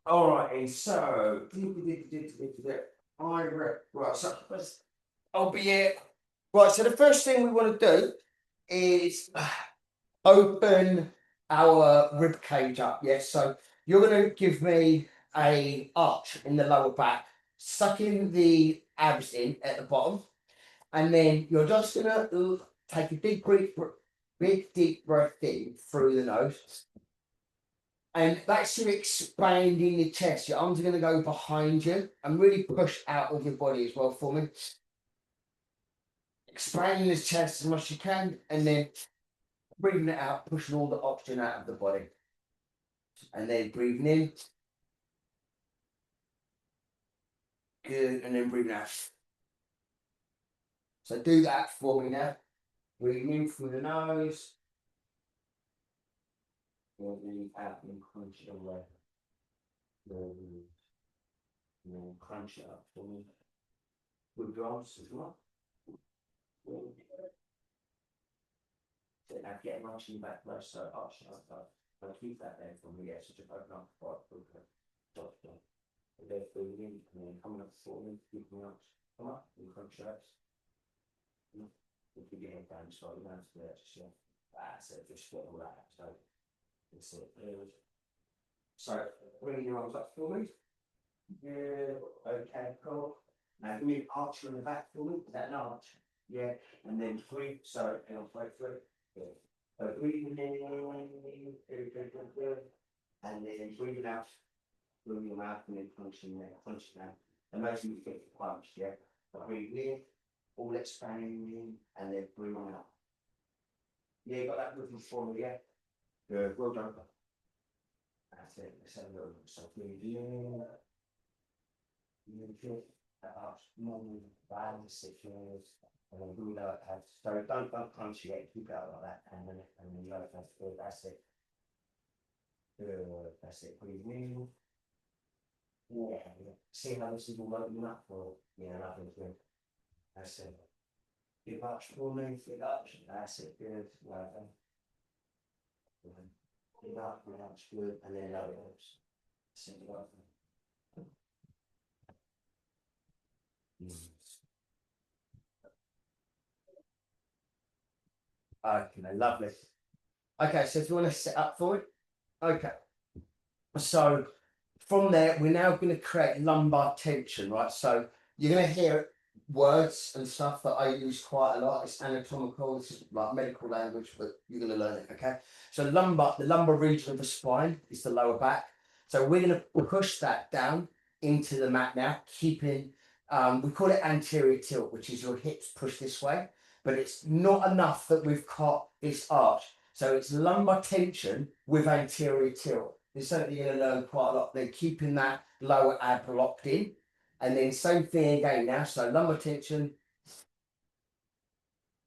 Alrighty, so right, so I'll be here. Right, so the first thing we want to do is open our rib cage up. Yes, so you're going to give me a arch in the lower back, sucking the abs in at the bottom, and then you're just going to take a big deep breath in through the nose. And that's you expanding your chest. Your arms are going to go behind you and really push out of your body as well for me. Expanding the chest as much as you can, and then breathing it out, pushing all the oxygen out of the body. And then breathing in. Good, and then breathing out. So do that for me now. Breathing in through the nose. Breathing out and crunch it away. And then crunch it up for me. With your arms as well. Now get an arch in the back first, so arch up. I'll keep that there for me, yeah, so just open up quite quickly. And then breathing in, and then coming up for me, keep the arch. Come up, and crunch your abs. Keep your head down slightly, down to there, just yeah. That's it, just get all that out, so that's it. So, bring your arms up for me. Good, okay, cool. Now give me an arch on the back for me, is that an arch? Yeah, and then breathe, sorry, and I'll wait for it. Good. Breathing in, good. And then breathing out through your mouth and then punching there, punching out. And most of you get the punch, yeah? But breathing in, all expanding, and then breathing out. Yeah, you got that rhythm for me, yeah? Good, well done. That's it, let's have a little look. So breathing in. Normal balance situations, and then we lower it. So don't crunch yet, keep it out like that, and then lower it. Good, that's it. Good, that's it. Breathe in. Yeah. See how this is all opening up for yeah, nothing's good. That's it. Give up for me, give up. That's it, good. Well done. Give up, good, and then lower it. Send it up. Okay, lovely. Okay, so if you want to set up for it, okay. So from there, we're now going to create lumbar tension, right? So you're going to hear words and stuff that I use quite a lot. It's anatomical, it's like medical language, but you're going to learn it, okay? So the lumbar region of the spine is the lower back. So we're going to push that down into the mat now, keeping, we call it anterior tilt, which is your hips push this way, but it's not enough that we've got this arch. So it's lumbar tension with anterior tilt. It's something you're going to learn quite a lot. Then keeping that lower ab locked in. And then same thing again now. So lumbar tension,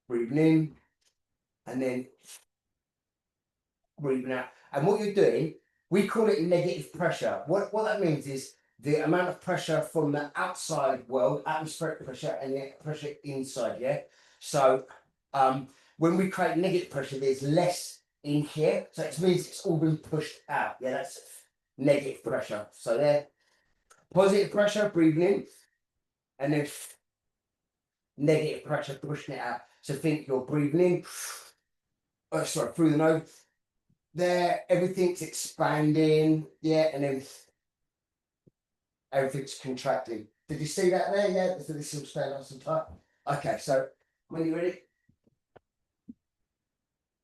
breathing in, and then breathing out. And what you're doing, we call it negative pressure. What that means is the amount of pressure from the outside world, atmospheric pressure, and the pressure inside, yeah? So when we create negative pressure, there's less in here. So it means it's all been pushed out. Yeah, that's negative pressure. So there, positive pressure, breathing in, and then negative pressure, pushing it out. So think you're breathing in, through the nose. There, everything's expanding, yeah, and then everything's contracting. Did you see that there? Yeah, so this will stay nice and tight. Okay, so when you're ready.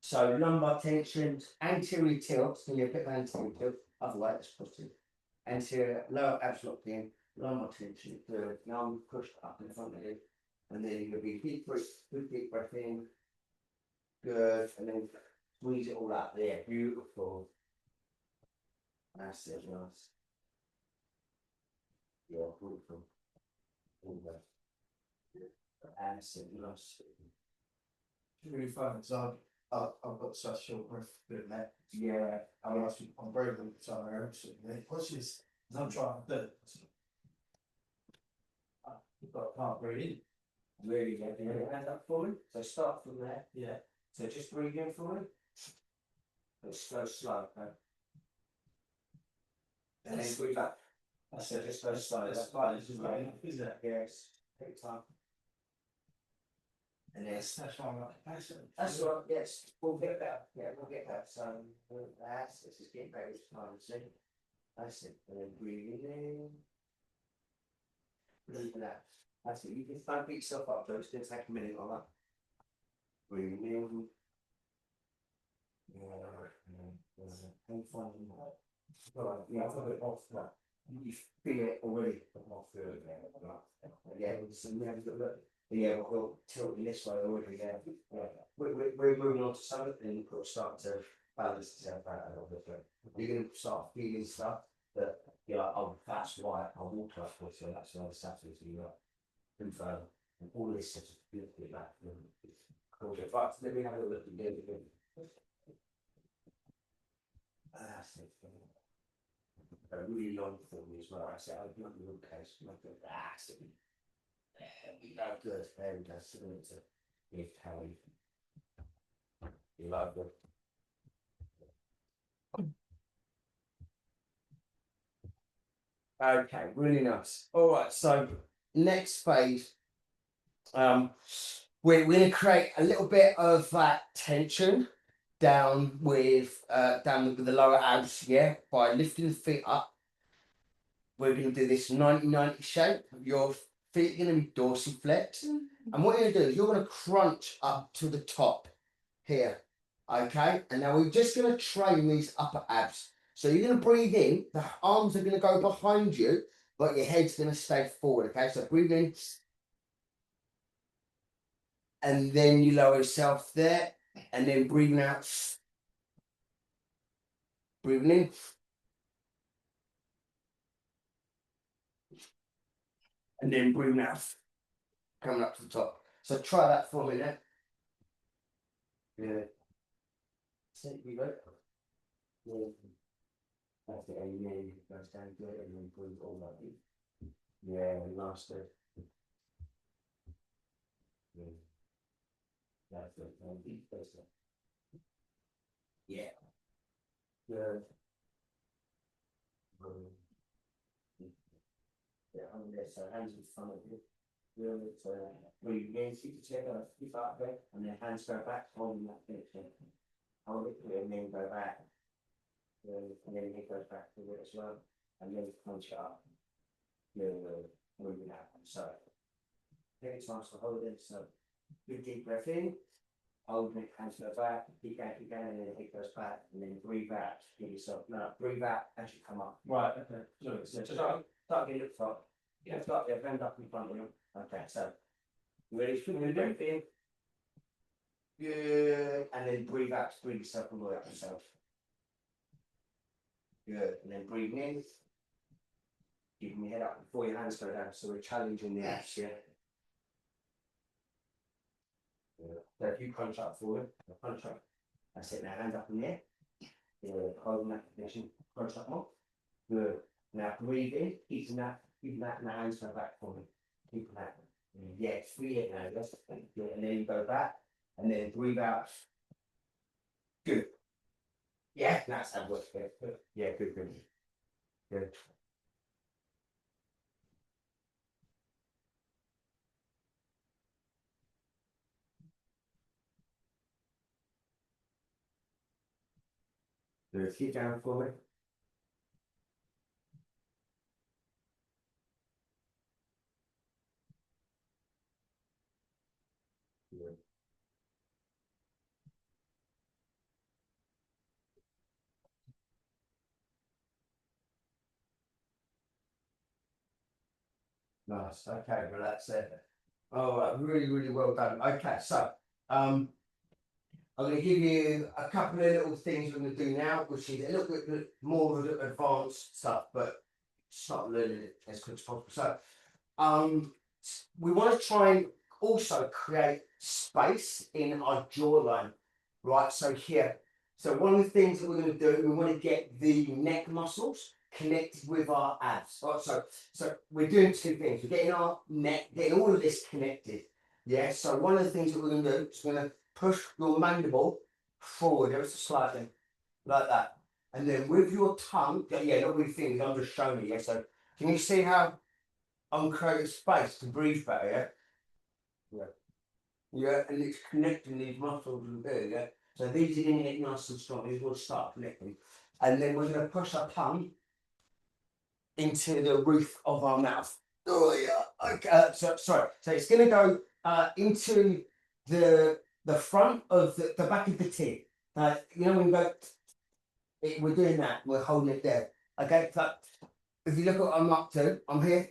So lumbar tension, anterior tilt, so you a bit of anterior tilt, otherwise it's pushing. Anterior, lower abs locked in, lumbar tension, good. Now I'm pushed up in front of you. And then you're going to be deep breath in. Good. And then squeeze it all out there. Beautiful. That's it, nice. Yeah, beautiful. That's it, nice. It's really fun because I've got such short breath doing that. Yeah, I'm brave all the time. What's this? I'm trying to do it. I can't breathe in. really get your hand up for me. So start from there. Yeah. So just breathe in for me. Let's go slow. Okay? And then breathe out. That's it, just go slow, that's fine, it's just like, isn't it? Yes, take time. And yes, that's right. That's right, yes, we'll get that, yeah, we'll get that, so, that's, this is getting better each time, see? That's it, and then breathe in. Breathe out. That's it, you can don't beat yourself up, though, it's gonna take a minute like that. Breathe in. And find right, yeah, I've got it off that. You feel it already. I'll feel it now. Yeah, so we have to look. Yeah, we'll tilt in this way already. Yeah, yeah. We're moving on to something, and you'll start to balance itself out a little bit. You're going to start feeling stuff that you're like, oh, that's why I walked like this, so that's why I sat here. So you're like, confirm. And all this stuff is beautifully back. Cool. But let me have a look at it. That's it. A really long film as well. I said, I've not the case. That's it. There we go. Good. There we go. Similar to give Harry. You like it? Okay, really nice. All right, so next phase, we're going to create a little bit of that tension down with the lower abs, yeah, by lifting the feet up. We're going to do this 90-90 shape. Your feet are going to be dorsiflex. And what you're going to do is you're going to crunch up to the top here. Okay? And now we're just going to train these upper abs. So you're going to breathe in. The arms are going to go behind you, but your head's going to stay forward. Okay? So breathe in. And then you lower yourself there. And then breathing out. Breathing in. And then breathing out. Coming up to the top. So try that for me there. Yeah. So you go. Yeah. That's it, and then it goes down good and then breathe all that in. Yeah, last it. Yeah. That's it, and deep that's it. Yeah. Good. Yeah, on there, so hands in front of you. Really, so breathe in, keep the chair up, keep up there, and then hands go back, holding that finish. Hold it, and then go back. And then it goes back to it as well, and then punch it up. You're moving out. So, take time to hold it. So, big deep breath in, hold it, hands go back, keep going, and then it goes back, and then breathe out. Give yourself, no, breathe out as you come up. Right, okay. So, start getting at the top. Yeah, start there, bend up in front of you. Okay, so, you ready? Breathe in. Good, and then breathe out to breathe yourself all the way up yourself. Good, and then breathe in. Keeping your head up before your hands go down, so we're challenging the abs, yeah. So if you crunch up forward, crunch up. That's it, now hands up in the air. Yeah, holding that position, crunch up more. Good. Now breathe in, keeping that, and the hands go back for me. Keeping that. Yeah, free it now, yes. Good. And then you go back, and then breathe out. Good. Yeah, that's how it works. Good. Yeah, good. Good. Good. Keep down for me. Good. Nice. Okay, relax there. All right, really well done. Okay, so I'm going to give you a couple of little things we're going to do now, which is a little bit more of advanced stuff, but start learning it as quick as possible. So we want to try and also create space in our jawline, right? So here, so one of the things that we're going to do, we want to get the neck muscles connected with our abs. Right? So we're doing two things. We're getting our neck, getting all of this connected. Yeah. So one of the things that we're going to do is we're going to push your mandible forward ever so slightly, like that. And then with your tongue, yeah, not with your fingers, I'm just showing you, yeah. So can you see how I'm creating space to breathe better, yeah? Yeah, and it's connecting these muscles in here, yeah. So these are going to get nice and strong. These will start connecting. And then we're going to push our tongue into the roof of our mouth. Oh yeah. Okay. Sorry. So it's going to go into the front of the back of the teeth. You know when you go, we're doing that. We're holding it there. Okay. So if you look at what I'm up to, I'm here.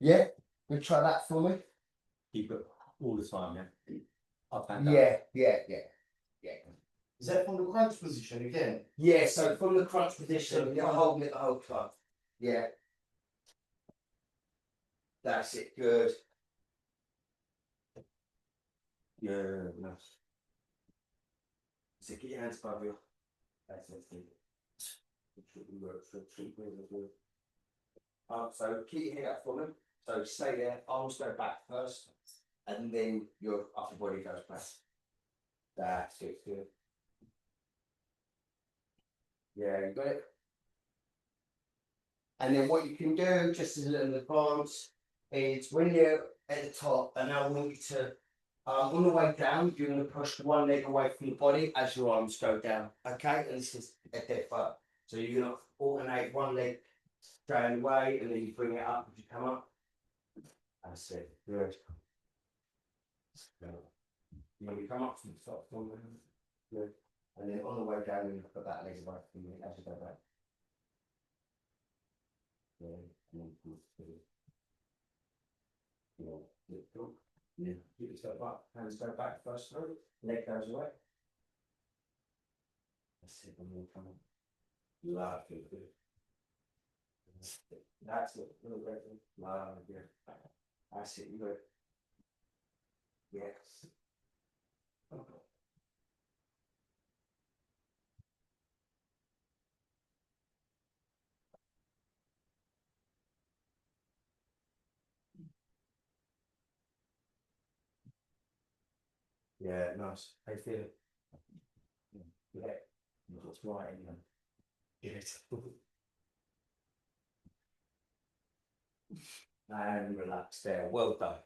Yeah. You try that for me. Keep it all the time, yeah. Up and down. Yeah. Is that from the crunch position again? Yeah, so from the crunch position, you're holding it the whole time. Yeah. That's it, good. Yeah, nice. So get your hands above you. That's it. So keep your head up for me. So stay there, arms go back first, and then your upper body goes back. That's it, good. Yeah, you got it. And then what you can do, just as a little advance, is when you're at the top, and I want you to, on the way down, you're going to push one leg away from the body as your arms go down. Okay, and this is a dead foot. So you're going to alternate one leg going away, and then you bring it up as you come up. That's it. Good. You come up from the top. Good. And then on the way down, you put that leg away from you as you go back. Yeah, keep yourself up, hands go back first through, leg goes away. That's it, when you come on. Loud, good. That's it, loud, yeah. That's it, you got it. Yes. Okay. Yeah, nice. I feel it. Yeah, it's right in them. Yes. And relax there. Well done.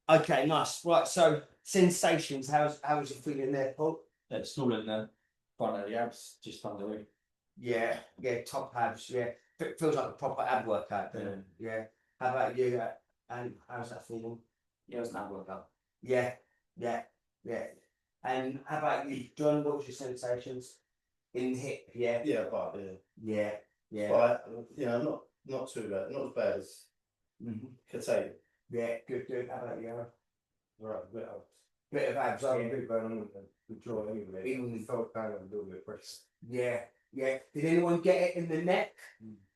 Okay, nice. Right, so sensations. How's it feeling there, Paul? It's still in the front of the abs, just under it. Yeah, top abs. Yeah, feels like a proper ab workout. Yeah. How about you? And how's that feeling? Yeah, it's an ab workout. Yeah. And how about you, John? What was your sensations in the hip? Yeah. Yeah, but Yeah. but you know, not too bad, not as bad as could say. Yeah, good. How about you? Right, Bit of abs. I'm a Yeah. bit going on with the jaw anyway. Even with felt kind of a little bit pressure. Yeah. Did anyone get it in the neck?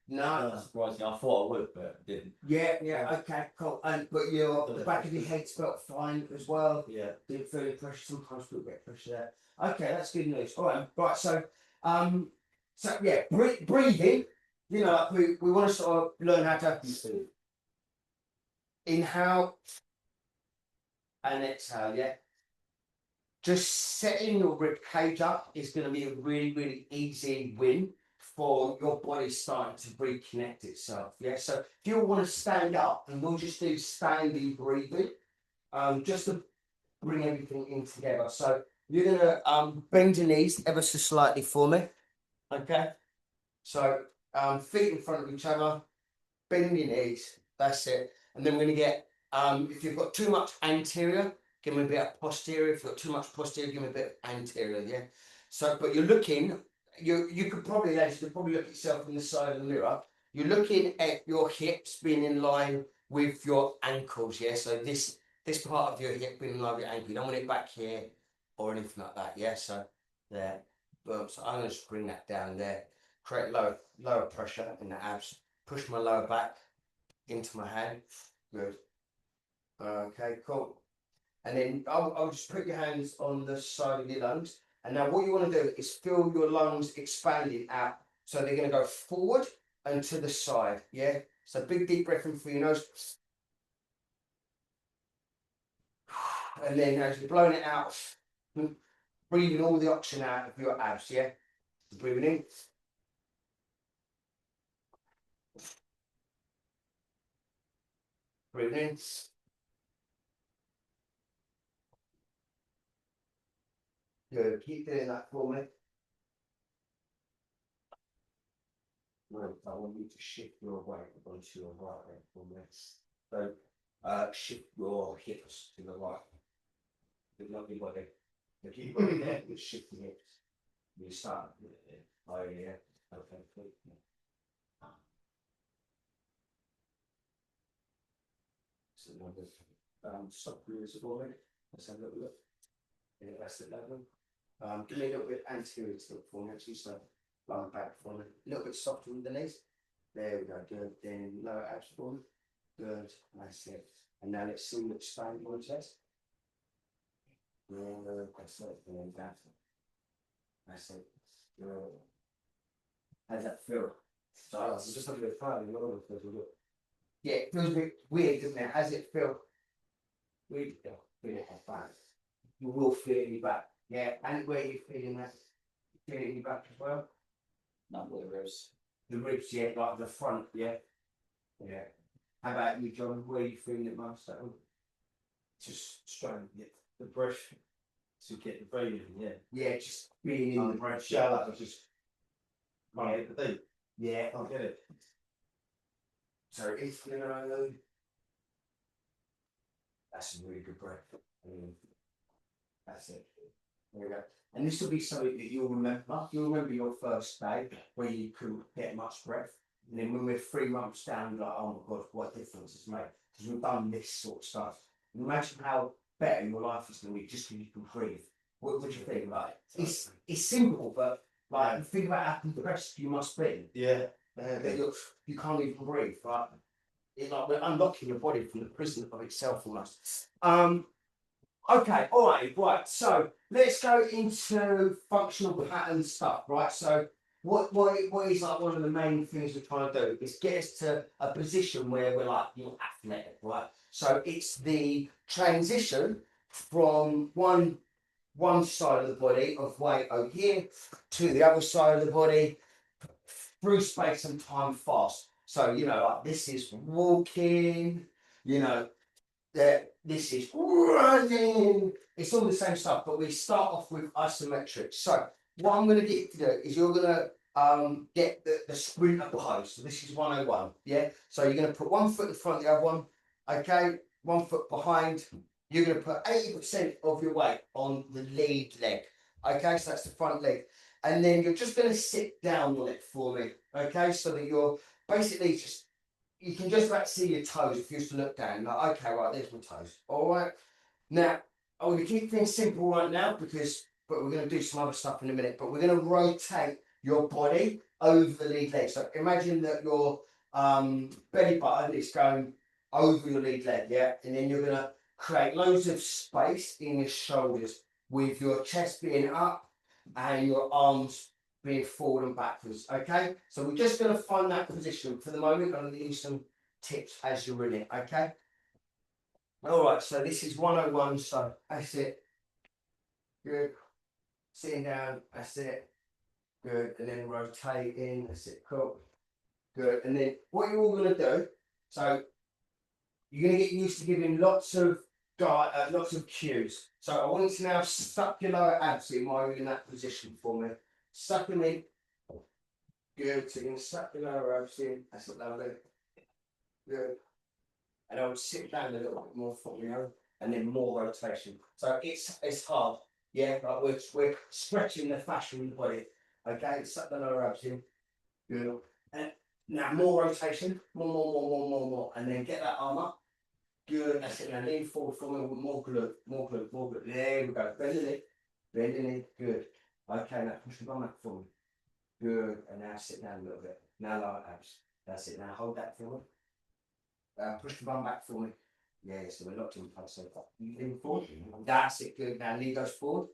No. That's surprising. I thought I would, but I didn't. Yeah. Okay, cool. And but the back of your head felt fine as well. Yeah. Didn't feel any pressure. Sometimes feel a bit of pressure there. Okay, that's good news. All right. So yeah, breathing. You know, we want to sort of learn how to inhale and exhale. Yeah. Just setting your rib cage up is going to be a really, really easy win for your body starting to reconnect itself. Yeah. So if you want to stand up, and we'll just do standing breathing, just to bring everything in together. So you're gonna bend your knees ever so slightly for me. Okay. So feet in front of each other, bend your knees. That's it. And then we're gonna get if you've got too much anterior, give me a bit of posterior. If you've got too much posterior, give me a bit of anterior. Yeah. So, but you're looking. You could probably, ladies, you could probably look at yourself in the side of the mirror. You're looking at your hips being in line with your ankles. Yeah. So this part of your hip being in line with your ankle. You don't want it back here or anything like that. Yeah. So there. Boom. So I'm gonna just bring that down there. Create lower pressure in the abs. Push my lower back into my hand. Good. Okay, cool. And then I'll just put your hands on the side of your lungs. And now what you want to do is feel your lungs expanding out. So they're going to go forward and to the side. Yeah. So big deep breath in through your nose. And then as you're blowing it out, breathing all the oxygen out of your abs. Yeah. Breathing in. Breathing in. Good. Keep doing that for me. Right, I want you to shift your weight onto your right leg for me. So shift your hips to the right. Good luck, your body. If you've got it there, just shift the hips. You start. Oh yeah. Okay, cool. So stop breathing for me. Let's have a little look. Yeah, that's the level. Give me a little bit anterior to the form actually, so lying back for me. A little bit softer with the knees. There we go, good. Then lower abs for me. Good, that's it. And now let's see the expand your chest. Yeah, that's it. And that's it. Good. How's that feel? So it's just a bit fun, you know, yeah, it feels a bit weird, doesn't it? How's it feel? Weird, yeah, feel it back. You will feel it in your back. Yeah, and where you feeling that? Feel it in your back as well? Not with the ribs. The ribs, yeah, like the front, yeah. Yeah. How about you, John? Where are you feeling it most? That one? Just trying to get the breath to get the breathing, yeah. Yeah, just being in the breath. Shallow, just Yeah. can't get the deep. Yeah. Can't get it. So if that's a really good breath. That's it. There we go. And this will be something that you'll remember. You'll remember your first day where you couldn't get much breath. And then when we're 3 months down, you're like, oh my God, what difference it's made? Because we've done this sort of stuff. And imagine how better your life is going to be just because you can breathe. What do you think? Like, it's simple, but like, you think about how compressed you must be. Yeah. That you can't even breathe. Right? It's like we're unlocking your body from the prison of itself almost. Okay, all right. So let's go into functional pattern stuff, right? So what is like one of the main things we're trying to do is get us to a position where we're like you're athletic, right? So it's the transition from one side of the body of weight over here to the other side of the body through space and time fast. So you know, like this is walking, you know, that this is running. It's all the same stuff, but we start off with isometric. So what I'm going to get you to do is you're going to get the sprinter pose. So this is 101. Yeah. So you're going to put 1 foot in front of the other one. Okay. 1 foot behind. You're going to put 80% of your weight on the lead leg. Okay. So that's the front leg. And then you're just going to sit down on it for me. Okay. So that you're basically just you can just about see your toes if you used to look down. Like, okay, right, there's my toes. All right. Now, I'm going to keep things simple right now but we're going to do some other stuff in a minute. But we're going to rotate your body over the lead leg. So imagine that your belly button is going over your lead leg, yeah? And then you're going to create loads of space in your shoulders with your chest being up and your arms being forward and backwards, okay? So we're just going to find that position for the moment. I'm going to give you some tips as you're in it, okay? All right, so this is 101, so that's it. Good. Sitting down, that's it. Good, and then rotating, that's it, cool. Good, and then what you're all going to do, so you're going to get used to giving lots of cues. So I want you to now suck your lower abs in while you're in that position for me. Suck them in. Good. So you're going to suck your lower abs in. That's it, lovely. Good. And I would sit down a little bit more for me, and then more rotation. So it's hard. Yeah, like we're stretching the fascia in the body. Okay, suck the lower abs in. Good. And now more rotation. More. And then get that arm up. Good. That's it. Now lean forward for me with more glute. There we go. Bending it. Good. Okay, now push the bum up for me. Good. And now sit down a little bit. Now lower abs. That's it. Now hold that for me. Push the bum back for me. Yeah, so we're locked in place. So you lean forward. That's it. Good. Now knee goes forward.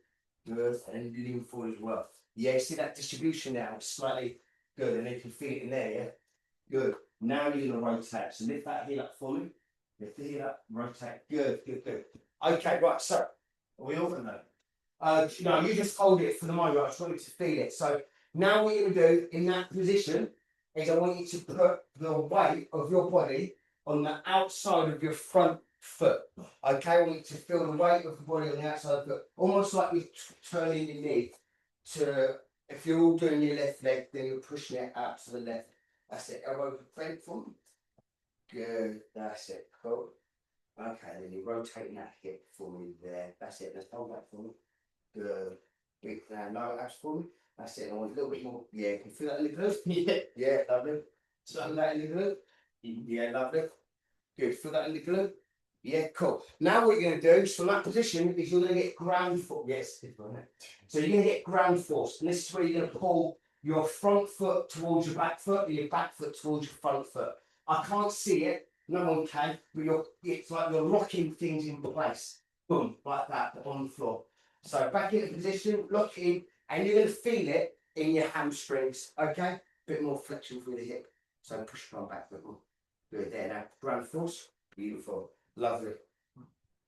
Good. And then lean forward as well. Yeah, see that distribution now? It's slightly good. And you can feel it in there, yeah? Good. Now you're going to rotate. So lift that heel up for me. Lift the heel up, rotate. Good, good, good. Okay, right, so Are we all gonna? no, you just hold it for the moment. I just want you to feel it. So now what you're going to do in that position is I want you to put the weight of your body on the outside of your front foot. Okay, I want you to feel the weight of the body on the outside of the foot, almost like you're turning your knee to. If you're all doing your left leg, then you're pushing it out to the left. That's it. Elbow bent for me. Good. That's it. Cool. Okay, then you're rotating that hip for me there. That's it. Let's hold that for me. Good. Big now abs for me. That's it. I want a little bit more. Yeah, can you feel that in the glute? Yeah, yeah, lovely. So that in the glute. Yeah, lovely. Good. Feel that in the glute. Yeah, cool. Now what you're going to do is from that position is you're going to get ground force. Yes, so you're going to get ground force, and this is where you're going to pull your front foot towards your back foot and your back foot towards your front foot. I can't see it, no one can, but it's like you're locking things in place. Boom, like that on the floor. So back into position, lock in, and you're going to feel it in your hamstrings, okay? Bit more flexion through the hip. So push your arm back a bit more. Good there now. Ground force, beautiful, lovely.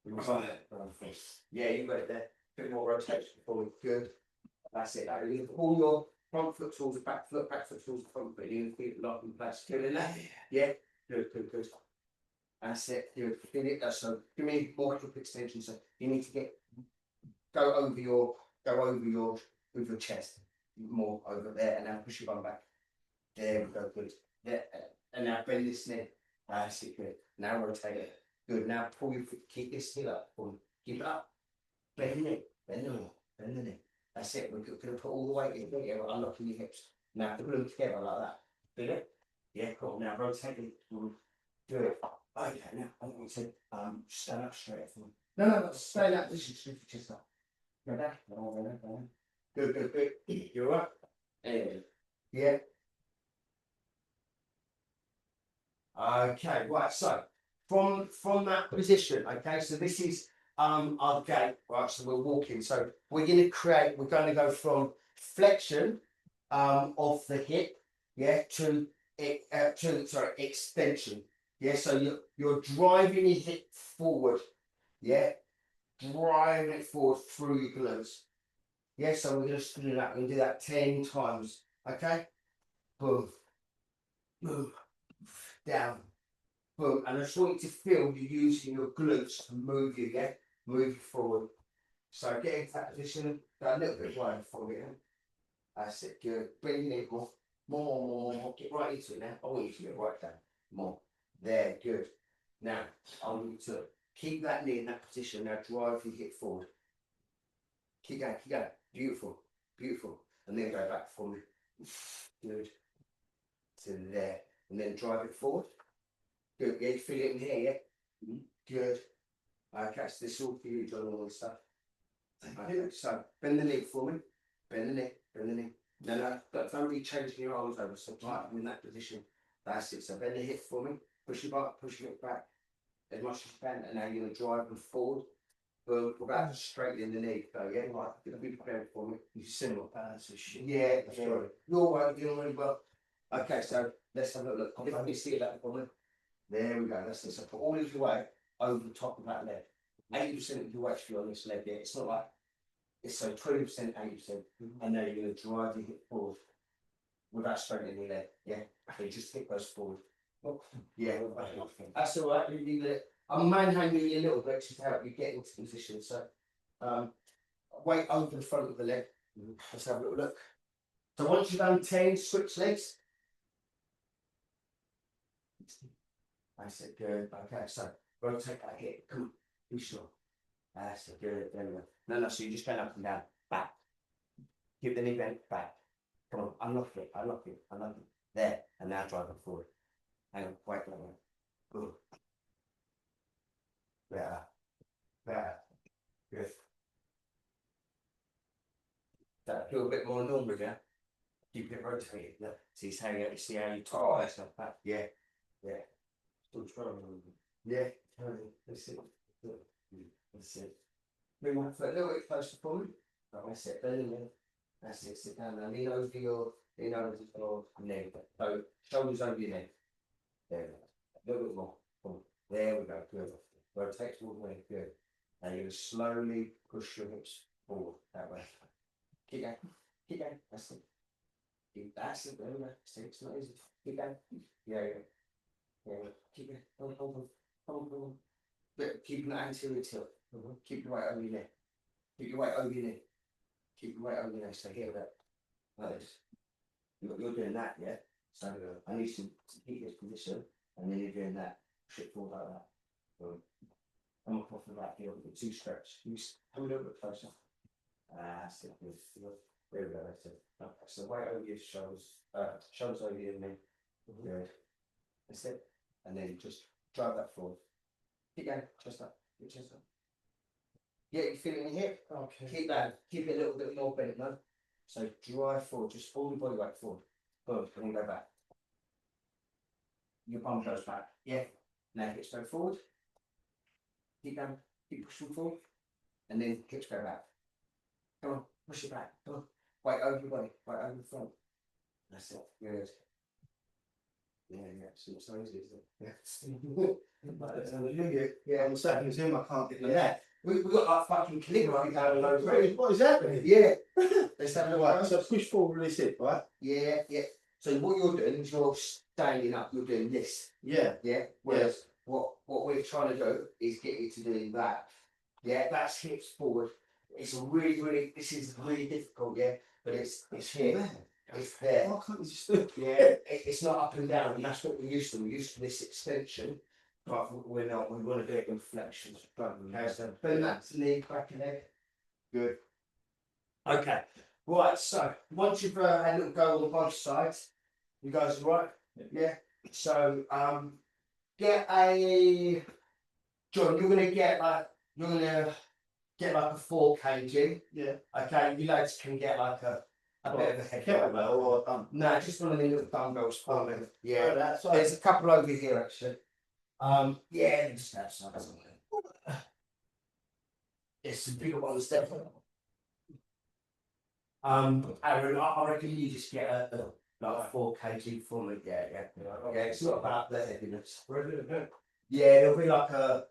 Ground force. Yeah, you got it there. Bit more rotation forward, good. That's it. Now you pull your front foot towards the back foot towards the front foot. You feel it lock in place. Good in there. Yeah, good, good, good. That's it. Good. Feel it. So give me more hip extension. So you need to go over your with your chest more over there, and now push your bum back. There we go. Good. There, and now bend this knee. That's it. Good. Now rotate it. Good. Now pull your foot. Keep this heel up. Keep it up. Bend the knee. Bend the knee. Bend the knee. That's it. We're going to put all the weight in. Yeah, we're unlocking your hips. Now put them together like that. Feel it? Yeah, cool. Now rotate it. Do it. Okay, now I want you to stand up straight for me. No, stay in that position. Lift your chest up. Go back. Good, good, good. You're up. Yeah. Okay, right. So from that position, okay. So this is our gait, right? So we're walking. So we're going to go from flexion of the hip, yeah, to extension. Yeah, so you're driving your hip forward, yeah, driving it forward through your glutes. Yeah, so we're going to do that. We're going to do that 10 times. Okay, boom, boom, down, boom, and I just want you to feel you're using your glutes to move you, yeah, move you forward. So get into that position, go a little bit wider for you. That's it, good. Bring your knee more. Get right into it now. I want you to get right down. More. There, good. Now, I want you to keep that knee in that position. Now drive your hip forward. Keep going. Beautiful. And then go back for me. Good. To there. And then drive it forward. Good. Yeah, you feel it in here, yeah? Good. Okay, so this is all for you, John, all this stuff. Okay, so bend the knee for me. Bend the knee. No, don't really change your arms over. So right in that position. That's it. So bend the hip for me. Push your butt, push it back as much as you can. And now you're going to drive them forward. Boom. We're about to straighten the knee. So yeah, right. Be prepared for me. You single balance and shit. Yeah, that's right. You're right. You're doing really well. Okay, so let's have a look. Let me see that for me. There we go. That's it. So put all of your weight over the top of that leg. 80% of your weight should be on this leg. Yeah, it's not like. It's so 20%, 80%, and then you're going to drive your hip forward without straightening your leg. Yeah, so just hip goes forward. Oh, yeah, that's all right. I'm manhandling you a little bit to help you get into position. So, weight over the front of the leg. Let's have a little look. So once you've done 10, switch legs. That's it. Good. Okay, so rotate that hip. Come on, be sure. That's it. Good. There we go. No, so you just going up and down, back. Keep the knee bent, back. Come on, unlock it. There, and now drive it forward. Hang on, wait. Good. Better. Good. That feel a bit more normal, yeah? Keep it rotated. Yeah. See how you tie yourself back. Yeah. Still strong. Yeah. That's it. Bring one foot a little bit closer for me. That's it. Belly in. That's it. Sit down now. Lean over your neck. So shoulders over your neck. There we go. A little bit more. Come on. There we go. Good. Rotate towards the way. Good. And you're going to slowly push your hips forward that way. Keep going. Keep going. That's it. That's it. There we go. See, it's not easy. Keep going. Yeah. Keep going. Hold on. But keep an anterior tilt. Keep your weight over your neck. Keep your weight over your neck. Keep your weight over your neck. So here, like this. You're doing that, yeah? So I need to keep this position, and then you're doing that. Push it forward like that. Come across the back here with the two stretch. You come a little bit closer. That's it. There we go. That's it. Okay, so weight over your shoulders. Shoulders over your knee. Good. That's it. And then just drive that forward. Keep going. Chest up. Your chest up. Yeah, you feel it in your hip? Okay. Keep that. Keep it a little bit more bent, no? So drive forward. Just pull your body weight forward. Good. And then go back. Your bum goes back. Yeah. Now hips go forward. Keep going. Keep pushing forward. And then hips go back. Come on. Push it back. Come on. Weight over your body. Weight over the front. That's it. Good. Yeah. So it's so easy, isn't it? Yeah, I'm sat in him, I can't get Yeah. We got like fucking calligraphy down the low grade. What is happening? Yeah. Let's have a look. Right, so push forward, release it, right? Yeah. So what you're doing is you're standing up, you're doing this. Yeah. Yeah. Whereas what we're trying to do is get you to do that. Yeah, that's hips forward. It's this is really difficult, yeah. But it's here. It's there. Why can't you just do it? Yeah, it's not up and down, and that's what we're used to. We're used to this extension, but we're not. We want to do it in flexions. Okay, so bend that to knee, back and leg. Good. Okay, right. So once you've had a little go on both sides, you guys all right? Yeah. So get a John. You're gonna get like a 4 kg. Yeah. Okay, you lads can get like a bit of a head Kettlebell or No, just one of the little dumbbells for me. Yeah, that's there's a couple over here actually. Yeah, just outside. It's some bigger ones definitely. Aaron, I reckon you just get a 4 kg for me. Yeah. It's not about the heaviness. Yeah, there'll be like a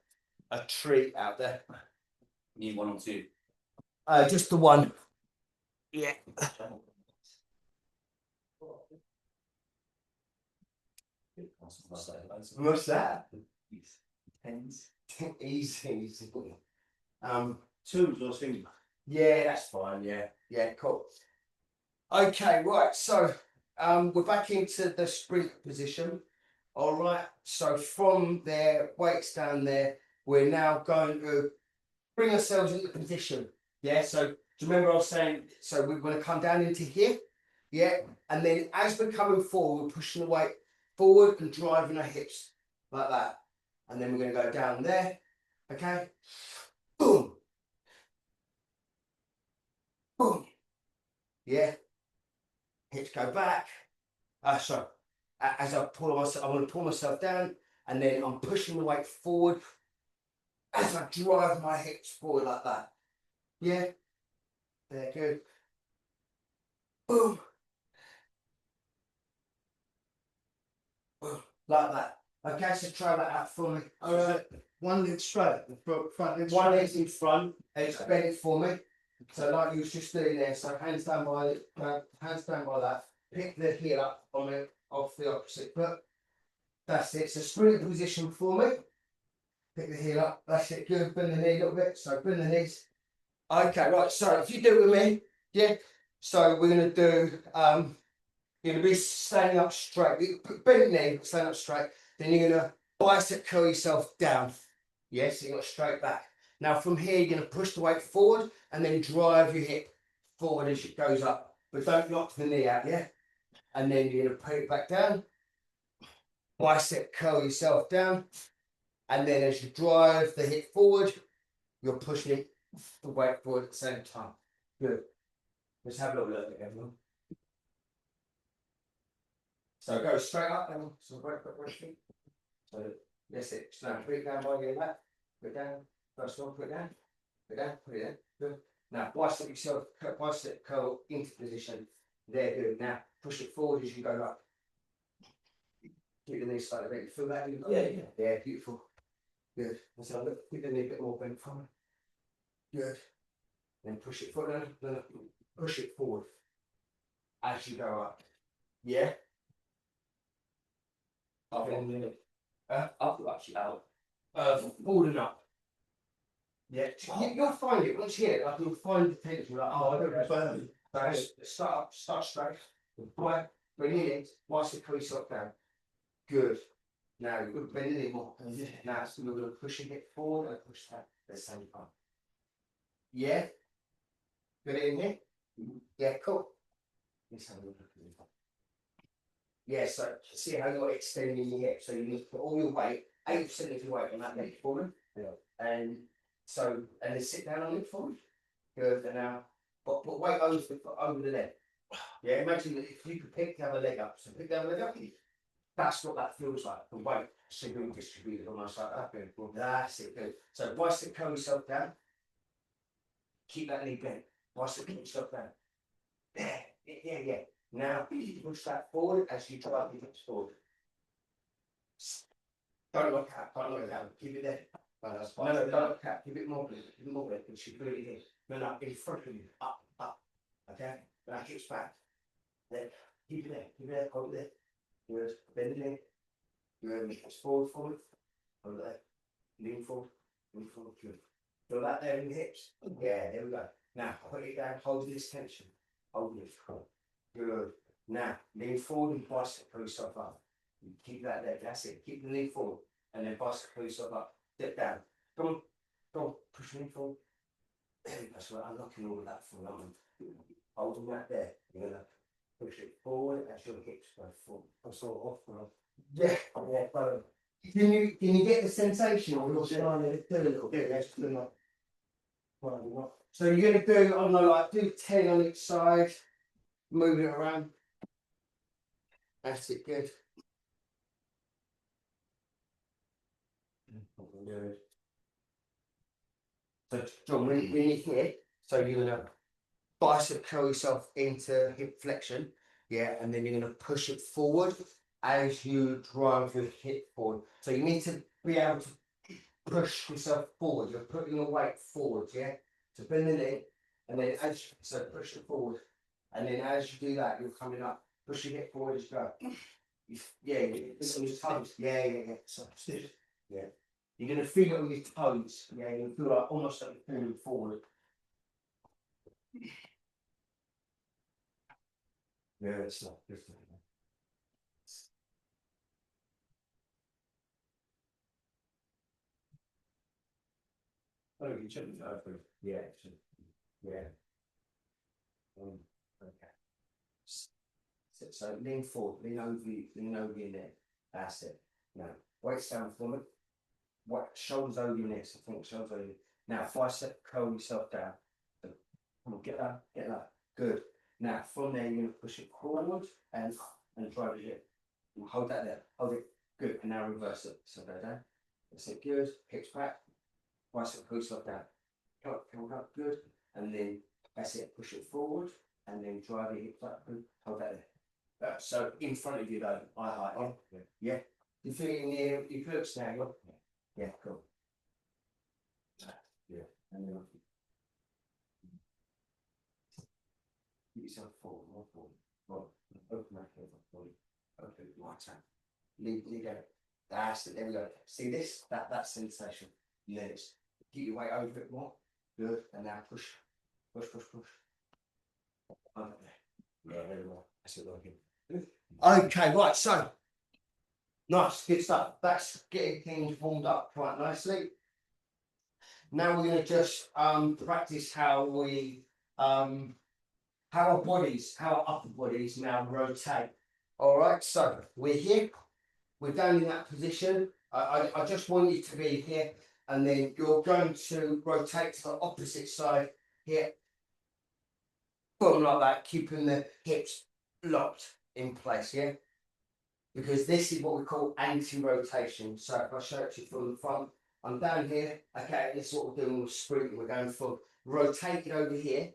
treat out there. Need 1 or 2. Just the one. Yeah. What's that? Pens. Easy. 2s or things. Yeah, that's fine. Yeah, cool. Okay, right. So, we're back into the sprint position. All right. So from there, weights down there, we're now going to bring ourselves into position. Yeah. So, do you remember I was saying? So we're going to come down into here. Yeah, and then as we're coming forward, we're pushing the weight forward and driving our hips like that. And then we're going to go down there. Okay. Boom. Boom. Yeah. Hips go back. Sorry. As I pull myself, I want to pull myself down, and then I'm pushing the weight forward as I drive my hips forward like that. Yeah. There, good. Boom. Boom. Like that. Okay, so try that out for me. All right. One leg straight, the front leg One straight. leg's in front, and it's bent for me. So like you was just doing there, so hands down by that. Pick the heel up on it off the opposite foot. That's it. So sprint position for me. Pick the heel up. That's it. Good. Bend the knee a little bit. So bend the knees. Okay, right. So if you do it with me, yeah. So we're gonna do. You're gonna be standing up straight. Bend the knee, stand up straight. Then you're gonna bicep curl yourself down. Yes, you're gonna straight back. Now from here, you're gonna push the weight forward and then drive your hip forward as it goes up. But don't knock the knee out, yeah? And then you're gonna put it back down. Bicep curl yourself down. And then as you drive the hip forward, you're pushing the weight forward at the same time. Good. Let's have a little look at everyone. So go straight up and so wait. So that's it. Now put it down by your lap. Put it down. First one, put it down. Put it down. Put it down. Good. Now, bicep yourself, bicep curl into position. There, good. Now, push it forward as you go up. Keep the knee slightly bent. Feel that? Yeah, beautiful. Good. Let's have a look. Keep the knee a bit more bent forward. Good. Then push it forward. Then push it forward as you go up. Yeah. Up actually out. Forward and up. Yeah. You'll find it once you get it. Like you'll find the tension. Like, oh, I don't know. Start up, start straight. Bring it in. Watch the crease up down. Good. Now you're going to bend it in more. Now so you're going to push your hip forward and push that at the same time. Yeah. Get it in here. Yeah, cool. Let's have a look at it. Yeah, so see how you're extending your hip. So you need to put all your weight, 8% of your weight on that leg forward. Yeah. And so, and then sit down on it forward. Good. And now, but put weight over the leg. Yeah, imagine that if you could pick the other leg up. So pick the other leg up. That's what that feels like. The weight signal distributed almost like that. Good. Well, that's it. Good. So bicep curl yourself down. Keep that knee bent. Bicep curl yourself down. There. Yeah. Now push that forward as you drive your hips forward. Don't look out. Don't look out. Keep it there. No, don't look out. Keep it more. Keep it more. It should really is. No, in front of you. Up. Okay. Now hips back. There. Keep it there. Keep it there. Hold it there. Good. Bend it in. Good. Hips forward. Hold it there. Lean forward. Good. Feel that there in the hips. Yeah. There we go. Now put it down. Hold this tension. Hold it. Good. Now lean forward and bicep pull yourself up. You keep that there. That's it. Keep the knee forward and then bicep pull yourself up. Step down. Come on. Push the knee forward. That's what I'm unlocking all of that for. Holding that there. You're gonna push it forward as your hips go forward. I'm sort of off now. Yeah. Can you get the sensation or you're trying to do a little bit? Let's do that. So you're going to do, I don't know, like do 10 on each side, move it around. That's it, good. So John, when you're here, so you're going to bicep curl yourself into hip flexion, yeah, and then you're going to push it forward as you drive your hip forward. So you need to be able to push yourself forward. You're putting your weight forward, yeah. So bend the knee, and then push it forward, and then as you do that, you're coming up. Push your hip forward as you go. It's on your toes. Yeah. So stiff. Yeah. You're gonna feel it on your toes. Yeah, you're gonna feel like almost like you're falling forward. Yeah, it's not different. Oh, you shouldn't go for it. Yeah. Okay. So lean forward, lean over your neck. That's it. Now, weights down forward. Shoulders over your neck. So think shoulders over your neck. Now, bicep curl yourself down. Come on, get that. Good. Now, from there, you're going to push it forward and drive it in. Hold that there. Hold it. Good. And now reverse it. So go down. That's it. Good. Hips back. Bicep curl yourself down. Come up. Good. And then that's it. Push it forward and then drive your hips up. Good. Hold that there. So in front of you though, eye height. Yeah. You feel it in the air. You feel it snag. Yeah. Cool. Yeah. And then keep yourself forward, more forward. Open that head up, body. Open right hand. Lead out. That's it. There we go. See this? That sensation. Legs. Keep your weight over it more. Good. And now push. Over there. Yeah, very well. That's it. Okay, right. So nice, good stuff. That's getting things warmed up quite nicely. Now we're going to just practice how our upper bodies now rotate. All right, so we're here, we're down in that position. I just want you to be here, and then you're going to rotate to the opposite side here. Boom, like that, keeping the hips locked in place, yeah? Because this is what we call anti-rotation. So if I show it to you from the front, I'm down here, okay, this is what we're doing with sprinting. We're going for rotate it over here,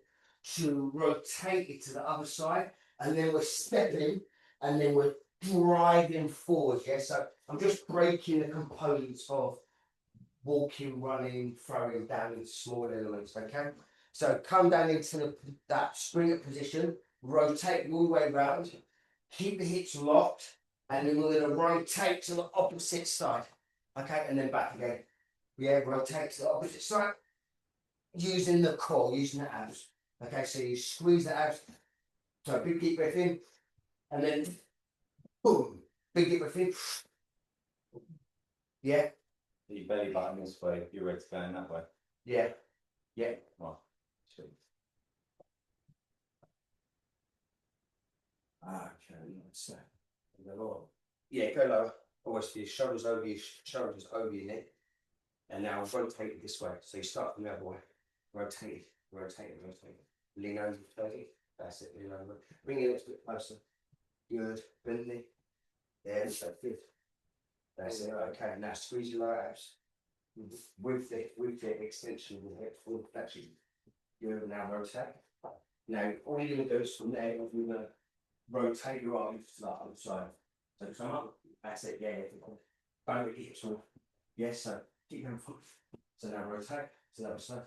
to rotate it to the other side, and then we're stepping, and then we're driving forward. Yeah, so I'm just breaking the components of walking, running, throwing down into small elements. Okay, so come down into that springer position, rotate all the way around, keep the hips locked, and then we're going to rotate to the opposite side. Okay, and then back again. Yeah, rotate to the opposite side, using the core, using the abs. Okay, so you squeeze the abs. So big deep breath in, and then boom, big deep breath in. Yeah. Your belly button this way, you're ready to go in that way. Yeah. Yeah. Right. Sweet. Okay, let's yeah, go lower. Always for your shoulders over your neck. And now rotate it this way. So you start from the other way. Rotate it, rotate it, rotate it. Lean over, rotate it. That's it, lean over. Bring it a little bit closer. Good. Bend it. There, so good. That's it. Okay, now squeeze your lower abs. With the extension of the hips, full flexion. Good, now rotate. Now all you're gonna do is from there, you're gonna rotate your arms to the other side. So come up, that's it, yeah. Don't really hips more. Yes, so keep going forward. So now rotate to the other side.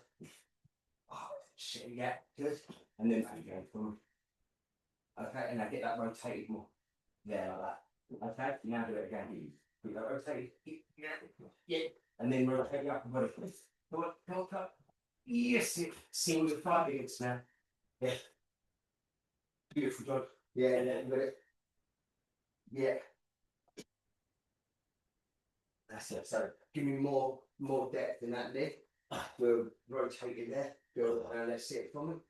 Oh, shit, yeah, good. And then back again. Okay, and now get that rotated more. There, like that. Okay, now do it again. We go rotate. Yeah. And then rotate the upper body. Come on, come on, come on. Yes, it seems to fight against now. Yeah. Beautiful job. Yeah, and then got it. Yeah. That's it. So give me more depth in that leg. We'll rotate it there. Good. And let's see it from it.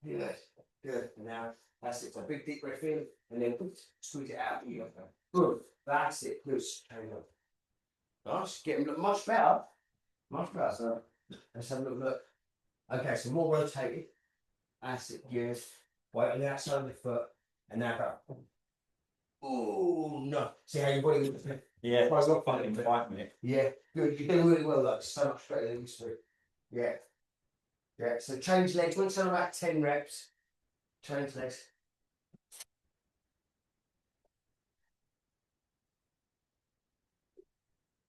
Good. Good. And now that's it. So big deep breath in, and then squeeze it out. Good. That's it. Good. Nice. Getting much better. Much better. So let's have a look. Okay, so more rotated. That's it. Good. Wait on the outside of the foot, and now go. Oh no! See how your body looks. Yeah, it's not fun in 5 minutes. Yeah, good. You're doing really well, though. So much better than you used to. Yeah. Yeah. So change legs. Once I'm about 10 reps, change legs.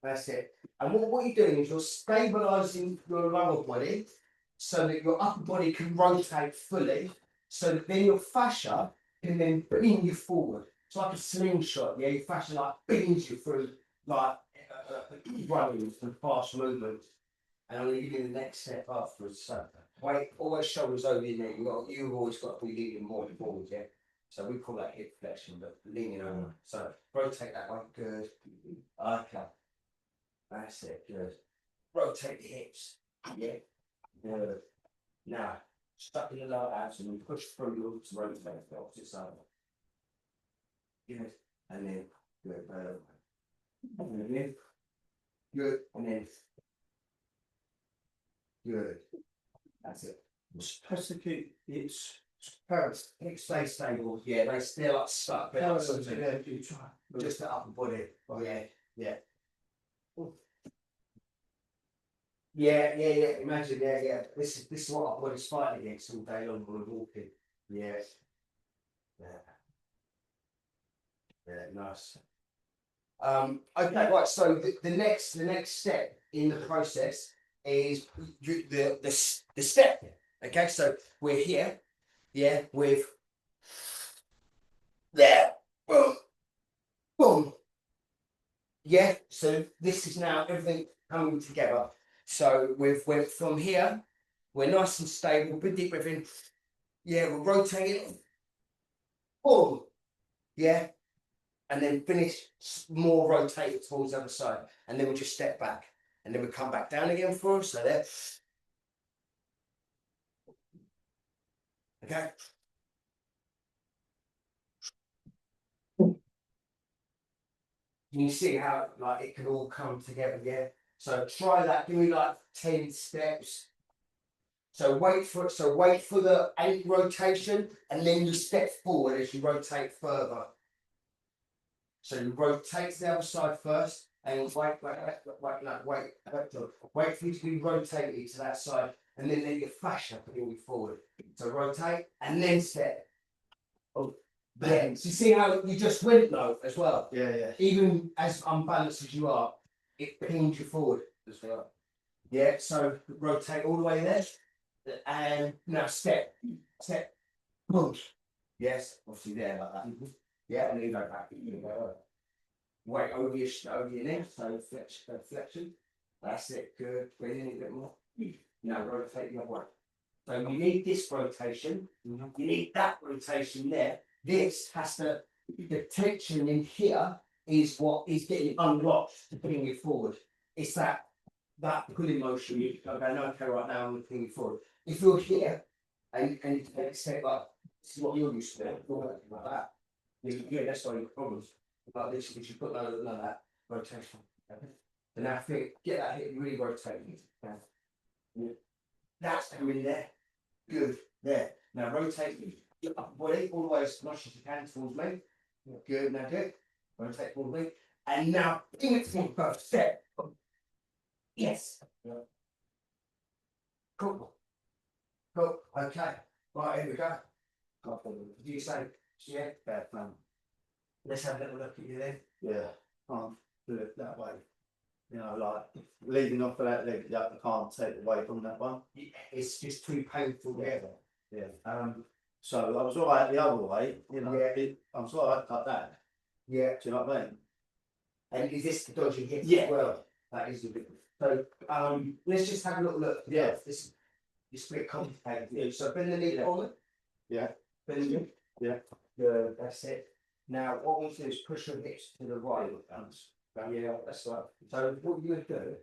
That's it. And what you're doing is you're stabilising your lower body so that your upper body can rotate fully, so that then your fascia can then bring you forward. It's like a slingshot, yeah. Your fascia like brings you through like running and fast movement. And I'm going to give you the next step afterwards. So weight, always shoulders over your neck. You've always got to be leaning more forward, yeah. So we call that hip flexion, but leaning over. So rotate that way. Good. Okay. That's it. Good. Rotate the hips. Yeah. Good. Now, stuck in the lower abs and then push through your to rotate the opposite side. Good. And then good. And then good. And then good. That's it. Supposed to keep its Parents, stay stable. Yeah, they still like stuck. But yeah, you try. just the upper body. Yeah, yeah. Yeah. Imagine, yeah. This is what our body's fighting against all day long when we're walking. Yeah. Nice. Okay, right. So the next step in the process is the step. Okay, so we're here. Yeah, with there. Boom. Boom. Yeah, so this is now everything coming together. So we're from here, we're nice and stable, big deep breath in. Yeah, we're rotating. Boom. Yeah. And then finish more rotated towards the other side. And then we'll just step back. And then we come back down again for us. So there. Okay. Can you see how like it can all come together? Yeah. So try that. Give me like 10 steps. So wait for it. So wait for the 8 rotation, and then you step forward as you rotate further. So you rotate to the other side first, and wait for you to be rotated to that side, and then let your fascia pull you forward. So rotate and then step. Oh, Yeah. So you see how you just went low as well. yeah. Even as unbalanced as you are, it pings you forward as well. Yeah. So rotate all the way there, and now step, push. Yes, obviously there like that. Yeah, and then you go back. You go weight over your neck, so flexion. That's it. Good. Breathe in a bit more. Now rotate the other way. So you need this rotation. You need that rotation there. This has to. The tension in here is what is getting unlocked to bring you forward. It's that pulling motion. You go, okay, right now I'm going to bring you forward. If you're here and you take a step up, this is what you're used to doing, like that. Yeah, that's why your problems. Like this, because you put none of that rotation. Okay? And now get that hip really rotating. Okay? Yeah. That's coming there. Good. There. Now rotate your upper body all the way as much as you can towards me. Good. Now good. Rotate towards me. And now bring it to first step. Yes. Yeah. Cool. Cool. Okay. Right, here we go. Do you say, yeah, bad plan. Let's have a little look at you then. Yeah, can't do it that way. You know, like leading off of that leg, yeah, I can't take the weight on that one. It's just too painful together. Yeah. So I was alright the other way, you know, Yeah. I was alright like that. Yeah. Do you know what I mean? And is this the dodgy hip Yeah. as well? That is the big one. So let's just have a little look. Yeah. This is a bit complicated. Yeah. So bend the knee forward. Yeah. Bend the knee. Yeah. Good. That's it. Now what we do is push your hips to the right. Yeah, that's right. So what you're gonna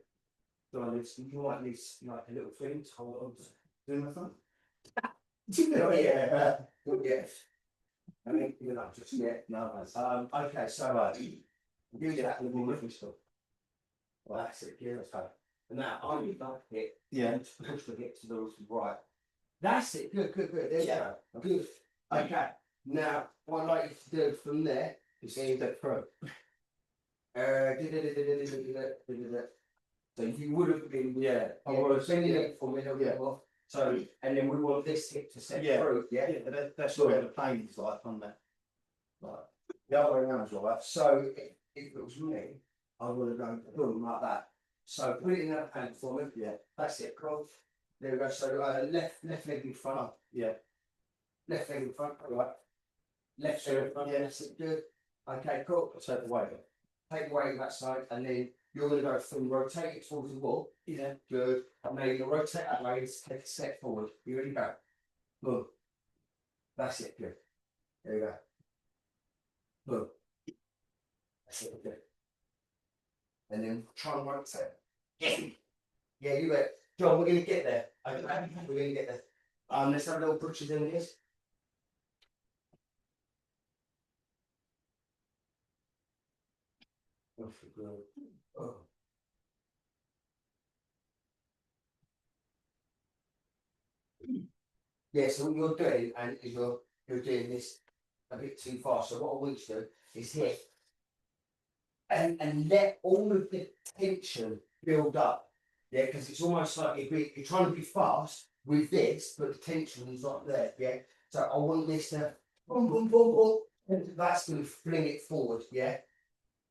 do, you might need like a little thing to hold on to. Do my thumb? Oh yeah. Yeah. I mean, you're not just yet. No, that's Okay, so do that with your little stuff. Well, that's it. Yeah, that's right. And now on your back hip, yeah. push the hip to the right. That's it. Good. There you go. Good. Okay. Now, what I'd like you to do from there is step through. So you would have been, I was bending it for me a little bit more. So, and then we want this hip to step through. Yeah. That's where the pain is like on that. Right. The other way around is all right. So if it was me, I would have gone boom like that. So put it in that hand for me. Yeah. That's it. Cool. There we go. So left leg in front. Yeah. Left leg in front. Right. Left leg in front. Yeah. That's it. Good. Okay. Cool. Take the weight. Take the weight of that side, and then you're going to go from rotate it towards the wall. Yeah. Good. And now you're going to rotate that way and take a step forward. You ready? Go. Boom. That's it. Good. There you go. Boom. That's it. Good. And then try and rotate. Yeah. Yeah, you bet. John, we're going to get there. Okay. We're going to get there. Let's have a little pushes in this. Oh. Yeah, so what you're doing and is you're doing this a bit too fast. So what I want you to do is hit and let all of the tension build up. Yeah, because it's almost like you're trying to be fast with this, but the tension is not there. Yeah. So I want this to boom, boom, boom, boom. And that's going to fling it forward. Yeah.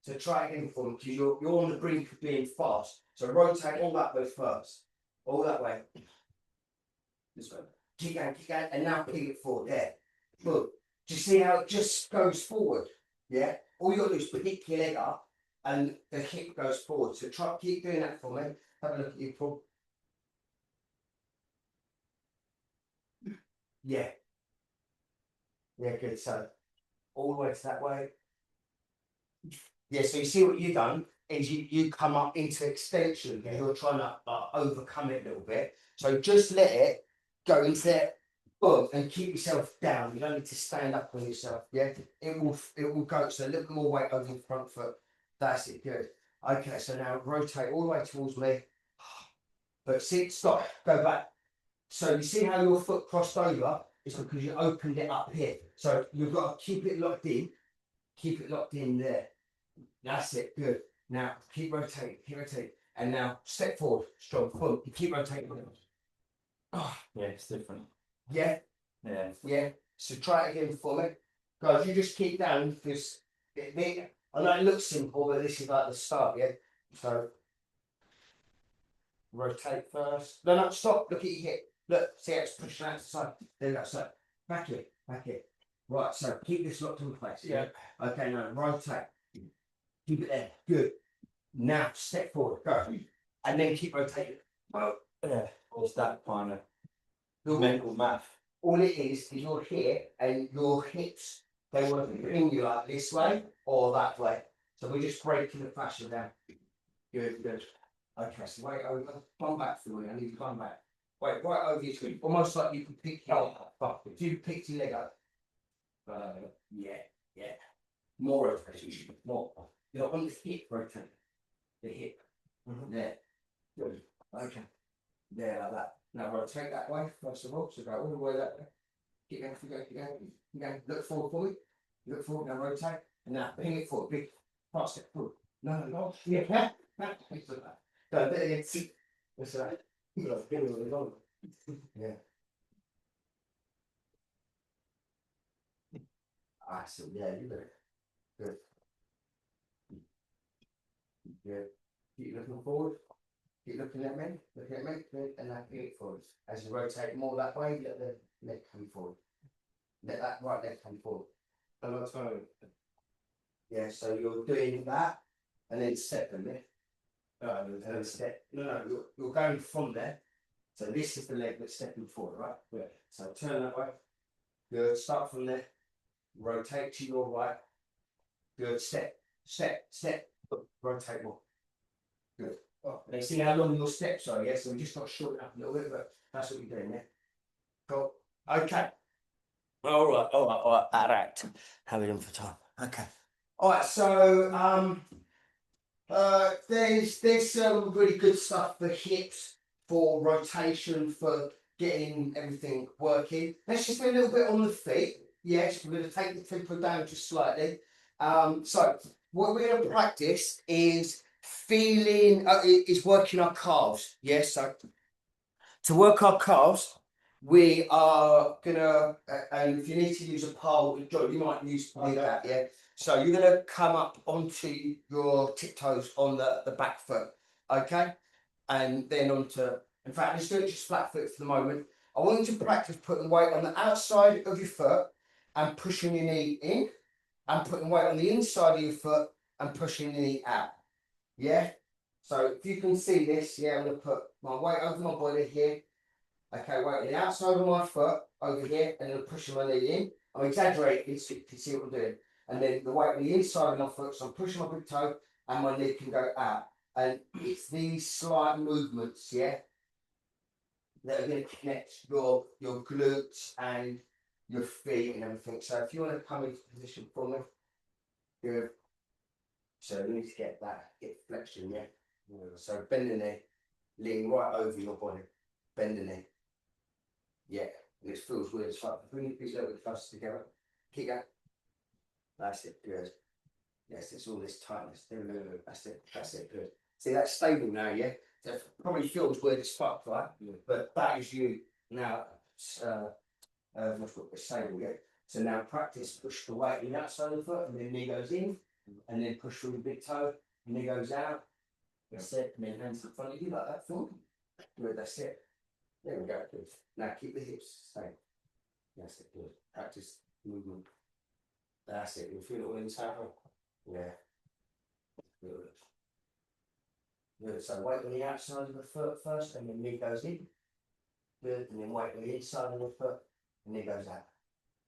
So try again for me because you're on the brink of being fast. So rotate all that way first. All that way. This way. Keep going, and now ping it forward. There. Look. Do you see how it just goes forward? Yeah. All you got to do is pick your leg up and the hip goes forward. So try keep doing that for me. Have a look at you, Paul. Yeah. Yeah, good. So all the way to that way. Yeah, so you see what you've done is you come up into extension because you're trying to overcome it a little bit. So just let it go into there, boom, and keep yourself down. You don't need to stand up on yourself. Yeah, it will go. So a little bit more weight over the front foot. That's it. Good. Okay, so now rotate all the way towards me. But see, stop. Go back. So you see how your foot crossed over? It's because you opened it up here. So you've got to keep it locked in. Keep it locked in there. That's it. Good. Now keep rotating. And now step forward. Strong. Boom. You keep rotating. Yeah, it's different. Yeah, Yeah. yeah. So try it again for me. Guys, you just keep down because I know it looks simple, but this is like the start, yeah? So rotate first. No, stop. Look at your hip. Look, see how it's pushing out to the side. There you go. So back here, back here. Right, so keep this locked in place. Yeah. Okay, now rotate. Keep it there. Good. Now step forward. Go. And then keep rotating. Oh, Yeah. It's that kind of the- mental math. all it is you're here and your hips, they want to bring you like this way or that way. So we're just breaking the fascia down. Good, good. Okay, so wait over, come back for me. I need to come back. Wait, right over your feet. Almost like you can pick your up. If you picked your leg up. Yeah, yeah. More rotation. More. You're on the hip rotate. The hip. There. Good. Okay. There, like that. Now rotate that way, first of all. So go all the way that way. Keep going, keep going, keep going. Keep going. Look forward for me. Look forward, now rotate. And now bring it forward. Big fast step forward. No, no, yeah. Go a bit again. That's right. Yeah. Ah, so yeah, you got it. Good. Good. Keep looking forward. Keep looking at me. Looking at me. Good. And now bring it forward. As you rotate more that way, let the leg come forward. Let that right leg come forward. A lot of time. Yeah, so you're doing that and then stepping there. And then step. No, you're going from there. So this is the leg that's stepping forward, right? Yeah. So turn that way. Good. Start from there. Rotate to your right. Good. Step, step, step. Rotate more. Good. Oh, they see how long your steps are, yeah? So we just got to shorten up a little bit, but that's what you're doing, yeah? Cool. Okay. All right, all right, all right. All right. How are we doing for time? Okay. All right, so there's some really good stuff for hips, for rotation, for getting everything working. Let's just do a little bit on the feet. Yes, we're going to take the tempo down just slightly. So what we're going to practice is feeling, is working our calves. Yes, so to work our calves, we are gonna, and if you need to use a pole, you might use that, yeah. So you're gonna come up onto your tiptoes on the back foot, okay, and then onto. In fact, let's do it just flat foot for the moment. I want you to practice putting weight on the outside of your foot and pushing your knee in, and putting weight on the inside of your foot and pushing your knee out. Yeah. So if you can see this, yeah, I'm gonna put my weight over my body here. Okay, weight on the outside of my foot over here, and then pushing my knee in. I'm exaggerating so you can see what I'm doing. And then the weight on the inside of my foot, so I'm pushing my big toe, and my knee can go out. And it's these slight movements, yeah, that are going to connect your glutes and your feet and everything. So if you want to come into position for me, good. So we need to get that hip flexion, yeah. So bend the knee, lean right over your body, bend the knee. Yeah, and it feels weird. It's like bring these little bit closer together. Keep going. That's it, good. Yes, it's all this tightness. That's it, that's it, good. See, that's stable now, yeah? It probably feels weird as fuck, right? Yeah. But that is you now. It's stable, yeah? So now practice, push the weight in the outside of the foot, and then knee goes in, and then push through the big toe, and knee goes out. That's it, and then hands in front of you like that, forward. Good, that's it. There we go, good. Now keep the hips stable. That's it, good. Practice movement. That's it, you feel it all inside. Yeah. Good. Good, so weight on the outside of the foot first, and then knee goes in. Good, and then weight on the inside of the foot, and knee goes out.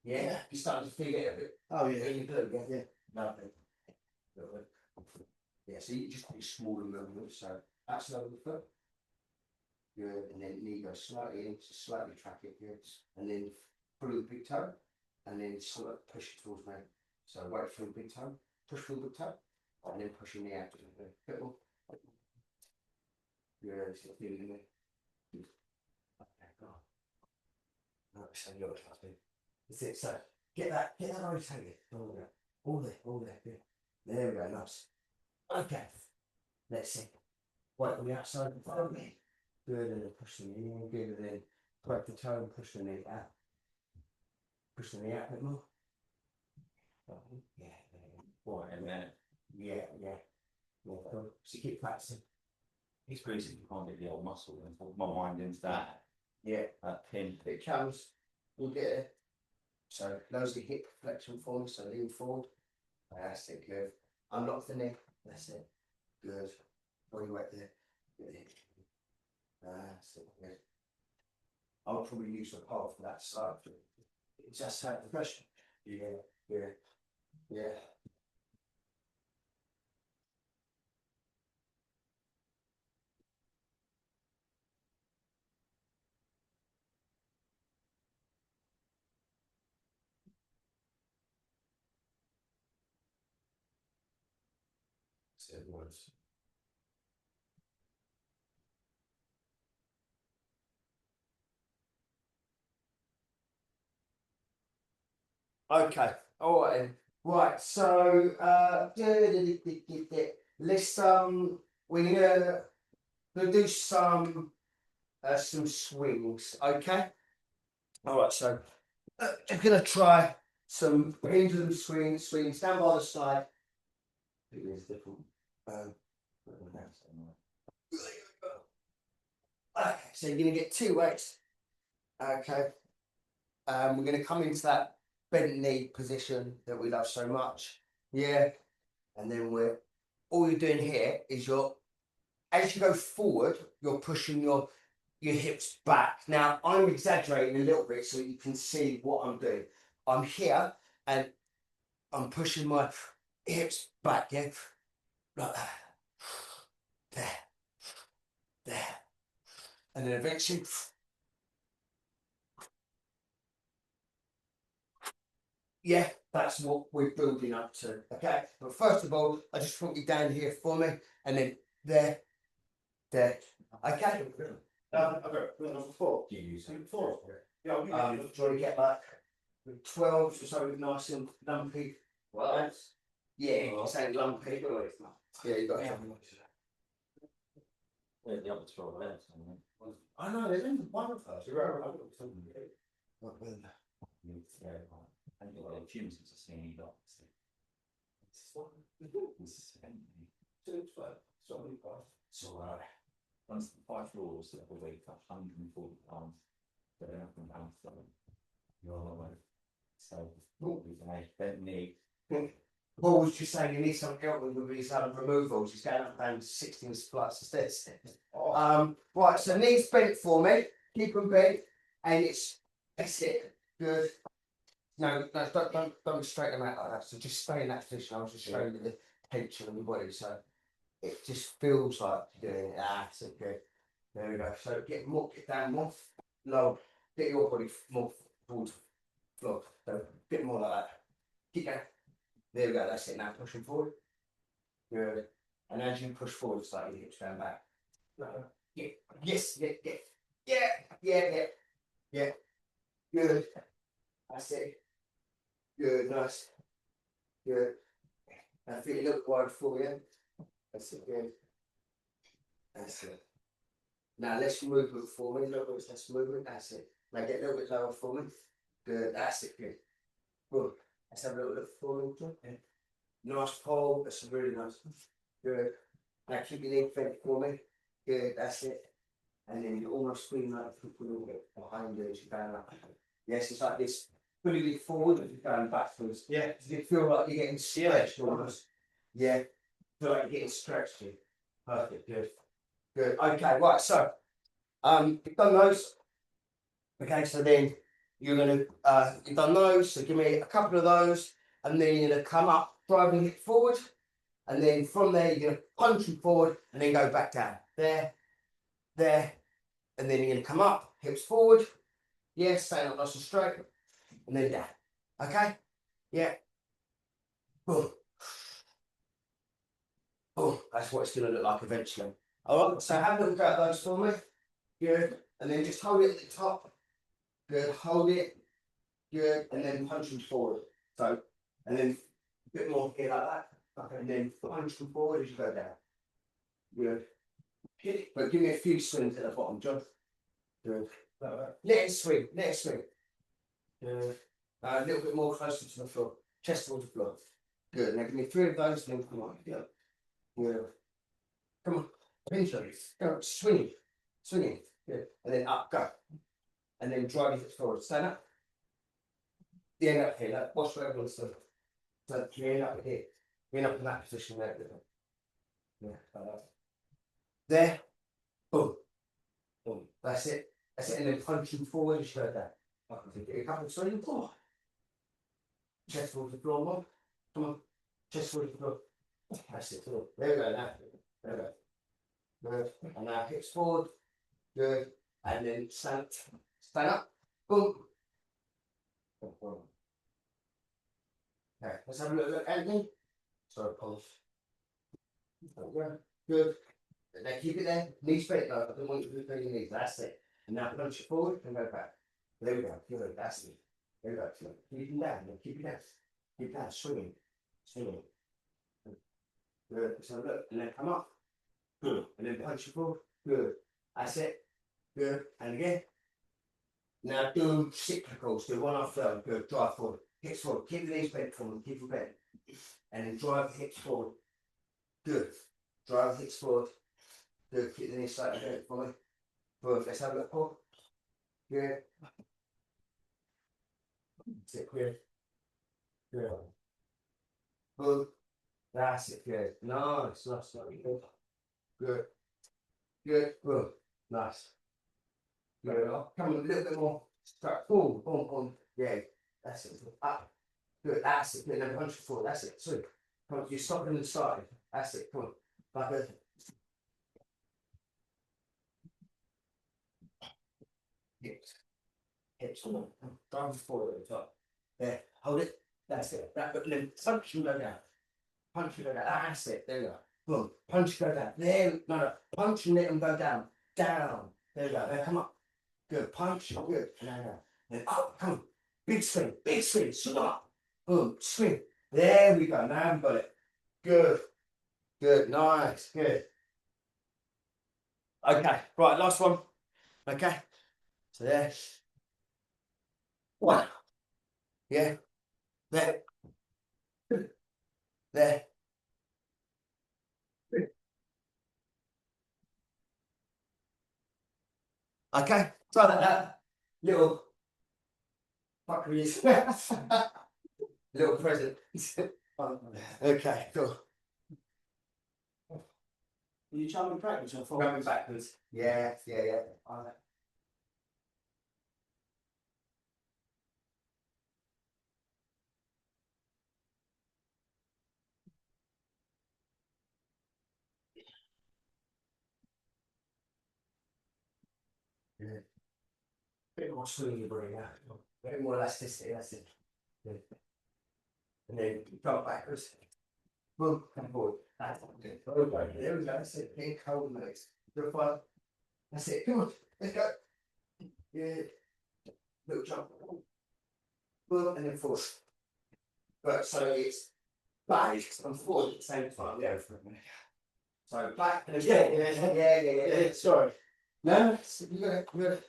Yeah, you're starting to feel it a bit. Oh yeah. Really good, yeah. Yeah. Lovely. Good. Yeah, so you just do smaller movements, so outside of the foot. Good, and then knee goes slightly in, just slightly track it, good. And then through the big toe, and then sort of push it towards me. So weight through the big toe, push through the big toe, and then pushing the out. Bit more. Good, so feeling it. Good. Okay, go on. No, so you're happy. That's it, so get that rotated. All there, good. There we go, nice. Okay, let's see. Weight on the outside of the front. Good, and then pushing in, good, and then break the toe and push the knee out. Push the knee out a bit more. Yeah, Right, and then yeah. Cool. So keep practicing. it's basically can't get the old muscle and put my mind into that Yeah, pin. if it comes, we'll get it. So nose the hip flexion forward, so lean forward. That's it, good. Unlock the neck, that's it. Good. Body weight there. Good. That's it, good. I'll probably use the pole for that side. Just take the pressure. Yeah. So it was. Okay, all right then. Right, so let's we're gonna do some swings, okay? All right, so I'm gonna try some pendulum swings, stand by the side. It's different. Okay, so you're gonna get 2 weights. Okay. We're gonna come into that bent knee position that we love so much. Yeah. And then all you're doing here is as you go forward, you're pushing your hips back. Now I'm exaggerating a little bit so you can see what I'm doing. I'm here and I'm pushing my hips back, yeah, like that. There. And then eventually, yeah, that's what we're building up to. Okay, but first of all, I just want you down here for me, and then there. Okay. I've got number 4. Do you use it? 4. Yeah, I'll give you. Try to get like 12, so nice and lumpy. Well, Yeah, saying lumpy. Yeah, you got it. yeah, the other 12 legs. I know, there's only one of us. Yeah, and you've got fumes to see any dots. So, once the 5 floors of a week, 140 pounds, but then up and down from your way. So, what we don't need. Paul was just saying he needs some help with his removals. He's going up and down 16 flights of stairs. Right, so knees bent for me. Keep them bent, and that's it. Good. No, don't straighten them out like that. So just stay in that position. I was just showing you the tension in your body, so it just feels like you're doing it. That's it. Good. There we go. So get down more low. Get your body more towards the floor. So a bit more like that. Keep going. There we go. That's it. Now pushing forward. Good. And as you push forward, it's like your hips going back. Yeah. Yes. Yeah. Good. That's it. Good. Nice. Good. I feel a little wide for you. That's it. Good. That's it. Now let's move it for me. A little bit less movement. That's it. Now get a little bit lower for me. Good. That's it. Good. Good. Let's have a little look for me. Okay. Nice pole. That's really nice. Good. Now keep your knee bent for me. Good. That's it. And then you almost feel like you put a little bit behind you as you're going up. Yes, it's like this. Pulling it forward as you're going backwards. Yeah. Does it feel like you're getting stretched almost? Yeah. Feel like you're getting stretched here. Perfect. Good. Good. Okay. Right. So, you've done those. Okay. So then you're gonna you've done those. So give me a couple of those, and then you're gonna come up, driving it forward, and then from there you're gonna punch it forward, and then go back down. There, and then you're gonna come up, hips forward. Yeah, staying up nice and straight, and then down. Okay. Yeah. Boom. Oh, that's what it's going to look like eventually. All right, so have a look at those for me. Good. And then just hold it at the top. Good. Hold it. Good. And then punch them forward. So, and then a bit more here like that. Okay. And then punch them forward as you go down. Good. But give me a few swings at the bottom, John. Good. Let it swing, let it swing. Good. A little bit more closer to the floor. Chest towards the floor. Good. Now give me 3 of those, and then come on. Yeah. Good. Come on. Pinch those. Go. Swing. Swinging. Good. And then up. Go. And then drive your hips forward. Stand up. The end up here. Like, watch where everyone's doing. So you end up here. You end up in that position there. Yeah. There. Boom. Boom. That's it. That's it. And then punching forward and show that. I can get a couple of swings. Oh. Chest towards the floor, Mom. Come on. Chest towards the floor. That's it. There we go. Now. There we go. Good. And now hips forward. Good. And then stand. Stand up. Boom. Boom. Okay. Let's have a look. Anthony. Sorry, pause. Good. Now keep it there. Knees bent though. I don't want you to bend your knees. That's it. And now punch it forward and go back. There we go. Good. That's it. There we go. Keep it down. Keep it down. Keep it down. Swinging. Swinging. Good. So look. And then come up. Good. And then punch it forward. Good. That's it. Good. And again. Now do cyclicals. Do one after the other. Good. Drive forward. Hips forward. Keep the knees bent forward. Keep it bent. And then drive the hips forward. Good. Drive the hips forward. Good. Keep the knees slightly bent for me. Good. Let's have a look, Paul. Good. Sit good. Good. Good. That's it. Good. Nice. Nice. Good. Good. Good. Good. Nice. Good. Come on a little bit more. Start. Boom. Boom. Boom. Yeah. That's it. Up. Good. That's it. Good. Then punch it forward. That's it. Swing. Come on. You stop on the side. That's it. Come on. Back up. Hips. Hips. Come on. Drive forward at the top. There. Hold it. That's it. That. But then punch and go down. Punch and go down. That's it. There you go. Boom. Punch and go down. There. No, no. Punch and let them go down. Down. There you go. There. Come up. Good. Punch. Good. No, no. Then up. Come on. Big swing. Big swing. Swing up. Boom. Swing. There we go. Now we've got it. Good. Good. Nice. Good. Okay. Right. Last one. Okay. So there. One. Yeah. There. There. Okay. Try that. Little fuckery. Little present. Okay. Cool. Are you trying to practice or forward? Going backwards. Yeah. Yeah. Yeah. Yeah. Bit more swing you bring out. A bit more elasticity. That's it. Yeah. And then drop backwards. Boom. Come forward. That's it. Okay. There we go. That's it. Big cold legs. Good fun. That's it. Come on. Let's go. Yeah. Little jump. Boom. And then forward. But so it's back and forward at the same time. Yeah. So back and again. Yeah. Sorry. No, you got it. You got it.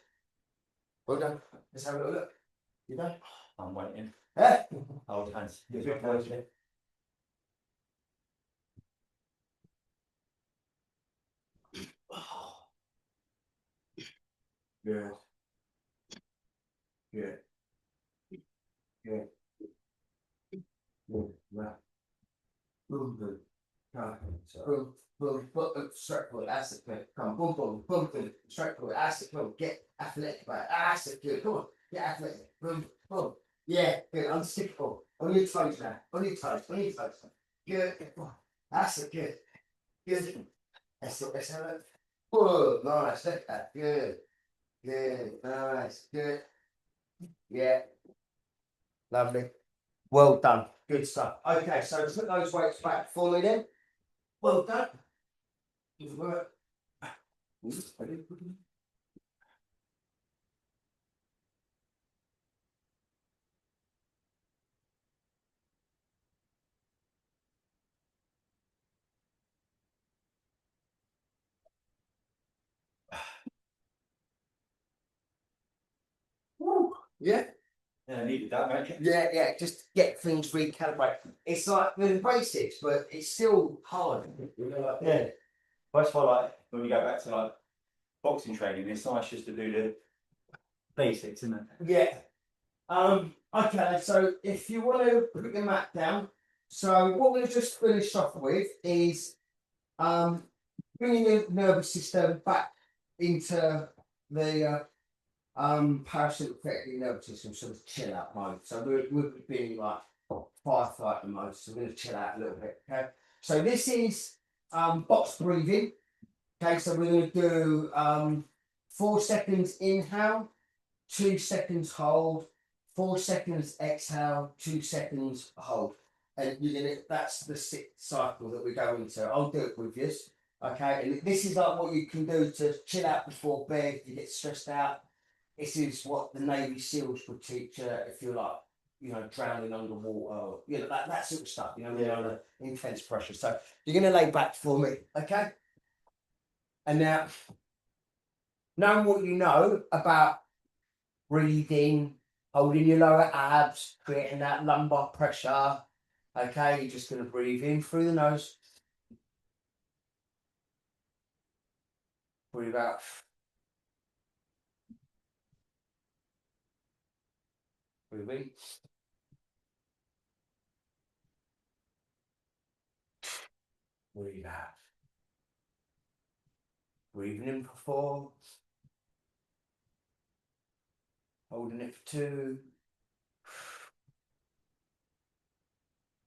Well done. Let's have a little look. You done? I'm waiting. Eh? Hold hands. You're good, boys, yeah. Good. Good. Good. Good. Right. Boom, boom. Right. So, boom, boom, boom, straight forward. That's it. Good. Come on. Boom, boom, boom, boom. Straight forward. That's it. Boom. Get athletic, right? That's it. Good. Come on. Get athletic. Boom, boom. Yeah. Good. Unstickable. On your toes now. On your toes. On your toes. Good. That's it. Good. Good. That's it. Let's have it. Whoa. Nice. Look at that. Good. Good. Nice. Good. Yeah. Lovely. Well done. Good stuff. Okay, so put those weights back for me then. Well done. Good work. Yeah. Yeah, I needed that, mate. Yeah, just get things recalibrated. It's like the basics, but it's still hard. Yeah. That's why, like, when we go back to like boxing training, it's nice just to do the basics, isn't it? Yeah. Okay, so if you want to put your mat down, so what we've just finished off with is bringing the nervous system back into the parasympathetic nervous system, sort of chill out mode. So we've been like firefighter mode, so we're going to chill out a little bit. Okay, so this is box breathing. Okay, so we're going to do 4 seconds inhale, 2 seconds hold, 4 seconds exhale, 2 seconds hold. And you're gonna, that's the 6th cycle that we go into. I'll do it with you. Okay, and this is like what you can do to chill out before bed if you get stressed out. This is what the Navy SEALs would teach you if you're like, you know, drowning underwater, you know, that sort of stuff, you know, when you're under intense pressure. So you're gonna lay back for me, okay? And now, knowing what you know about breathing, holding your lower abs, creating that lumbar pressure. Okay, you're just going to breathe in through the nose. Breathe out. Breathe in. Breathe out. Breathing in for 4. Holding it for 2.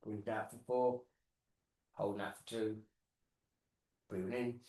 Breathe out for 4. Holding that for 2. Breathing in.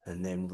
And then